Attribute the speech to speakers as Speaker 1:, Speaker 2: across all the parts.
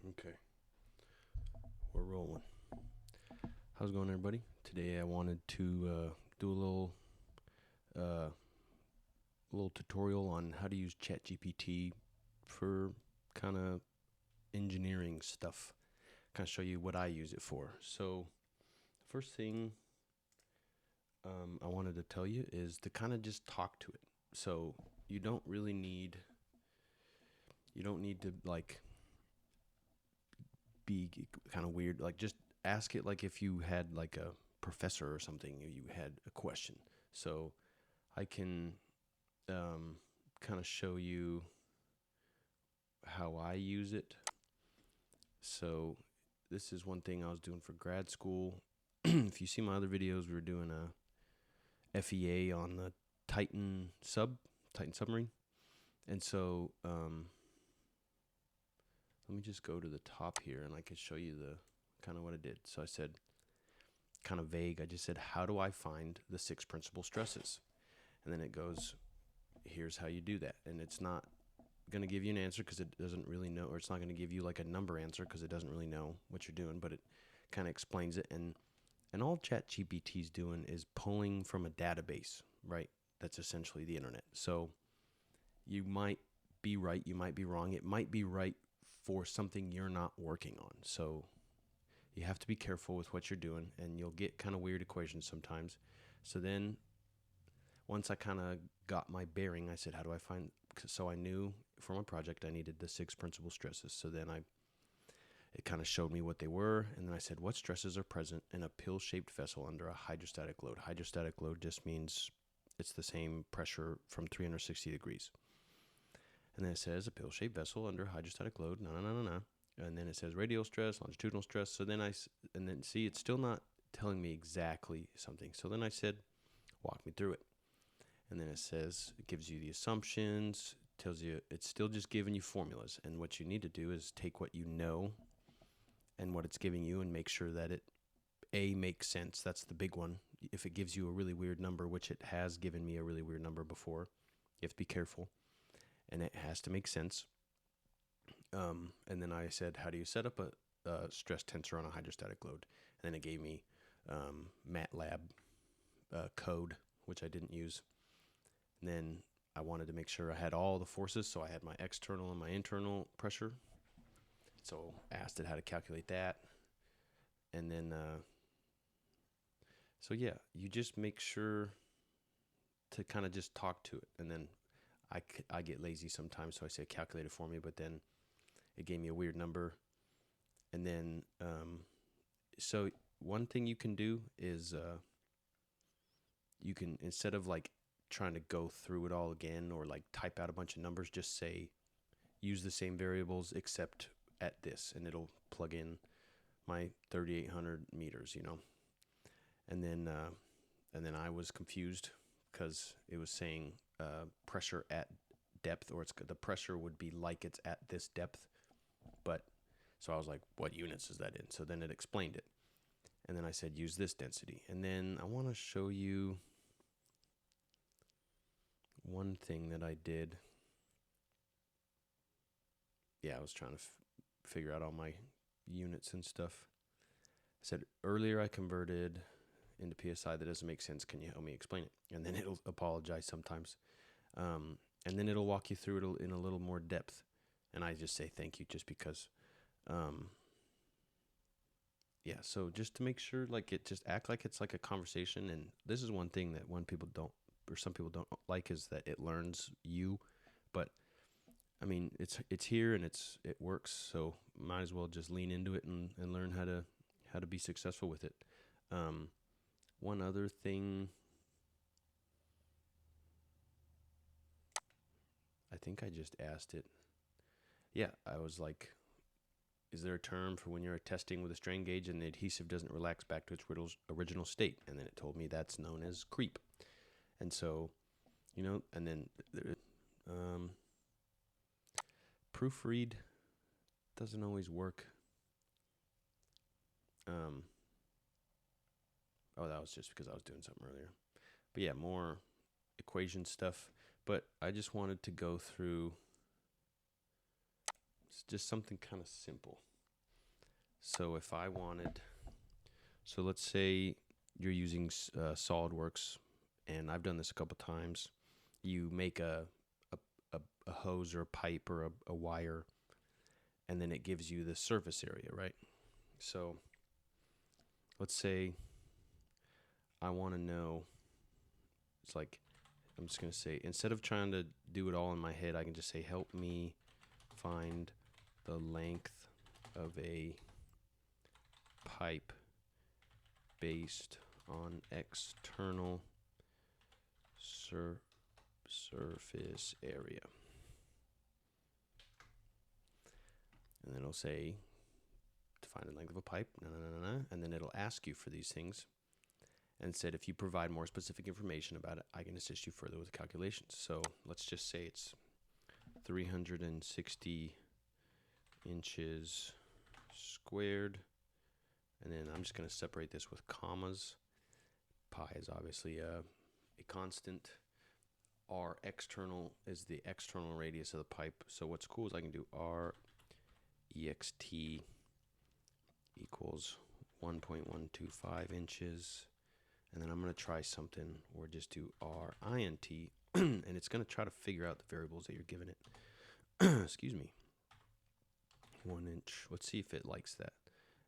Speaker 1: Okay, we're rolling. How's it going, everybody? Today I wanted to do uh, a little tutorial on how to use ChatGPT for kind of engineering stuff. Kind of show you what I use it for. So, the first thing I wanted to tell you is to kind of just talk to it. So you don't really need to like be kind of weird. Like just ask it like if you had like a professor or something. You had a question. So I can kind of show you how I use it. So this is one thing I was doing for grad school. If you see my other videos, we were doing a FEA on the Titan submarine. And so let me just go to the top here and I can show you the kind of what I did. So I said, kind of vague, I just said, how do I find the 6 principal stresses? And then it goes, here's how you do that. And it's not going to give you an answer because it doesn't really know, or it's not going to give you like a number answer because it doesn't really know what you're doing, but it kind of explains it. And all ChatGPT is doing is pulling from a database, right? That's essentially the internet. So you might be right, you might be wrong. It might be right for something you're not working on. So you have to be careful with what you're doing, and you'll get kind of weird equations sometimes. So then once I kind of got my bearing, I said, how do I find, so I knew for my project I needed the 6 principal stresses. So then it kind of showed me what they were, and then I said, what stresses are present in a pill-shaped vessel under a hydrostatic load? Hydrostatic load just means it's the same pressure from 360 degrees. And then it says a pill-shaped vessel under hydrostatic load, and then it says radial stress, longitudinal stress. So then see, it's still not telling me exactly something. So then I said, walk me through it. And then it says, it gives you the assumptions, tells you, it's still just giving you formulas. And what you need to do is take what you know and what it's giving you and make sure that it, makes sense. That's the big one. If it gives you a really weird number, which it has given me a really weird number before, you have to be careful. And it has to make sense. And then I said, how do you set up a stress tensor on a hydrostatic load? And then it gave me MATLAB code, which I didn't use. And then I wanted to make sure I had all the forces, so I had my external and my internal pressure. So I asked it how to calculate that. And then, so yeah, you just make sure to kind of just talk to it. And then I get lazy sometimes, so I say calculate it for me, but then it gave me a weird number. And then, so one thing you can do is you can, instead of like trying to go through it all again or like type out a bunch of numbers, just say use the same variables except at this, and it'll plug in my 3,800 meters, and then I was confused because it was saying pressure at depth, or the pressure would be like it's at this depth, but so I was like, what units is that in? So then it explained it, and then I said use this density, and then I want to show you one thing that I did. Yeah, I was trying to figure out all my units and stuff. I said earlier I converted into PSI. That doesn't make sense. Can you help me explain it? And then it'll apologize sometimes. And then it'll walk you through it in a little more depth. And I just say thank you just because. Yeah, so just to make sure, like, it just act like it's like a conversation. And this is one thing that some people don't like, is that it learns you. But I mean, it's here and it works. So might as well just lean into it and learn how to be successful with it. One other thing, I think I just asked it. Yeah, I was like, is there a term for when you're testing with a strain gauge and the adhesive doesn't relax back to its original state? And then it told me that's known as creep. And so, and then proofread doesn't always work. Oh, that was just because I was doing something earlier. But yeah, more equation stuff. But I just wanted to go through just something kind of simple. So if I wanted, so let's say you're using SolidWorks, and I've done this a couple times. You make a hose or a pipe or a wire, and then it gives you the surface area, right? So let's say I want to know, it's like, I'm just going to say, instead of trying to do it all in my head, I can just say, help me find the length of a pipe based on external surface area. And then it'll say, to find the length of a pipe, and then it'll ask you for these things. And said, if you provide more specific information about it, I can assist you further with the calculations. So let's just say it's 360 inches squared. And then I'm just going to separate this with commas. Pi is obviously a constant. R external is the external radius of the pipe. So what's cool is I can do R ext equals 1.125 inches. And then I'm going to try something or just do RINT, and it's going to try to figure out the variables that you're giving it. Excuse me. 1 inch. Let's see if it likes that.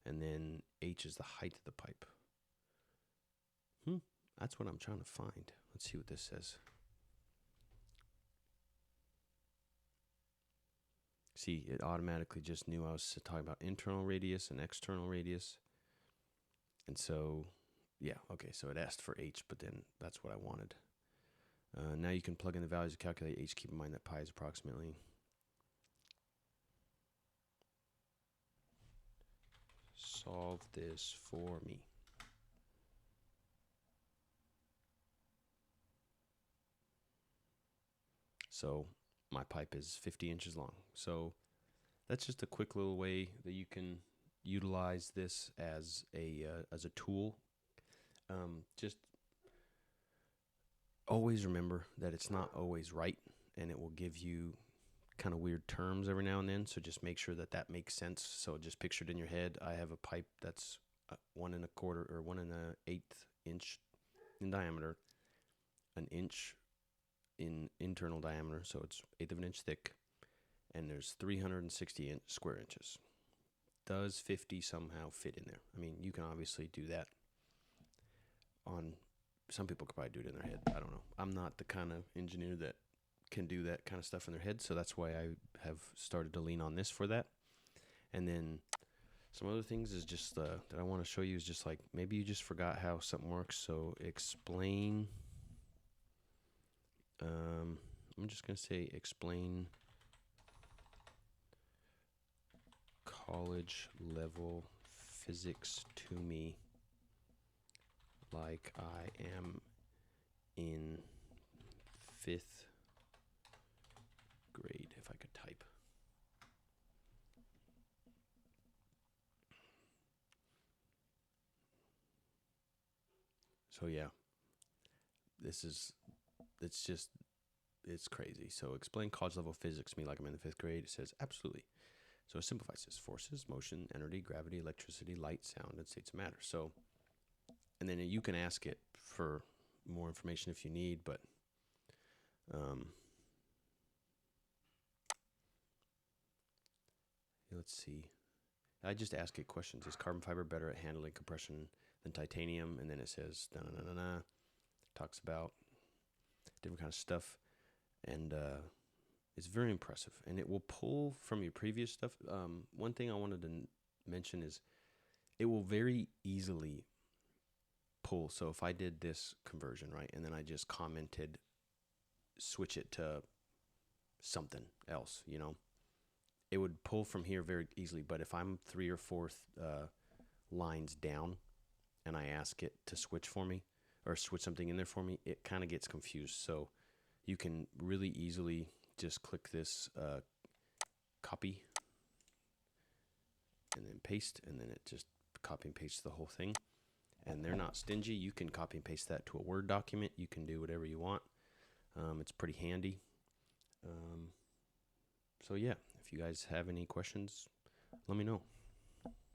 Speaker 1: And then H is the height of the pipe. That's what I'm trying to find. Let's see what this says. See, it automatically just knew I was talking about internal radius and external radius. And so, yeah, okay, so it asked for H, but then that's what I wanted. Now you can plug in the values to calculate H. Keep in mind that pi is approximately. Solve this for me. So my pipe is 50 inches long. So that's just a quick little way that you can utilize this as a tool. Just always remember that it's not always right, and it will give you kind of weird terms every now and then. So just make sure that that makes sense. So just picture it in your head. I have a pipe that's 1 1/4 or 1 1/8 inch in diameter, an inch in internal diameter, so it's 1/8 of an inch thick, and there's 360 square inches. Does 50 somehow fit in there? I mean, you can obviously do that on, some people could probably do it in their head. I don't know. I'm not the kind of engineer that can do that kind of stuff in their head, so that's why I have started to lean on this for that. And then some other things is just that I want to show you is just like, maybe you just forgot how something works. So explain. I'm just going to say explain college level physics to me like I am in 5th grade, if I could type. So yeah, it's crazy. So explain college level physics to me like I'm in the 5th grade. It says absolutely. So it simplifies this: forces, motion, energy, gravity, electricity, light, sound, and states of matter. So, and then you can ask it for more information if you need, but let's see. I just ask it questions. Is carbon fiber better at handling compression than titanium? And then it says, talks about different kind of stuff. And it's very impressive. And it will pull from your previous stuff. One thing I wanted to mention is it will very easily pull. So if I did this conversion, right, and then I just commented, switch it to something else, it would pull from here very easily. But if I'm 3 or 4 lines down and I ask it to switch for me or switch something in there for me, it kind of gets confused. So you can really easily just click this copy and then paste, and then it just copy and paste the whole thing. And they're not stingy. You can copy and paste that to a Word document. You can do whatever you want. It's pretty handy. So yeah, if you guys have any questions, let me know.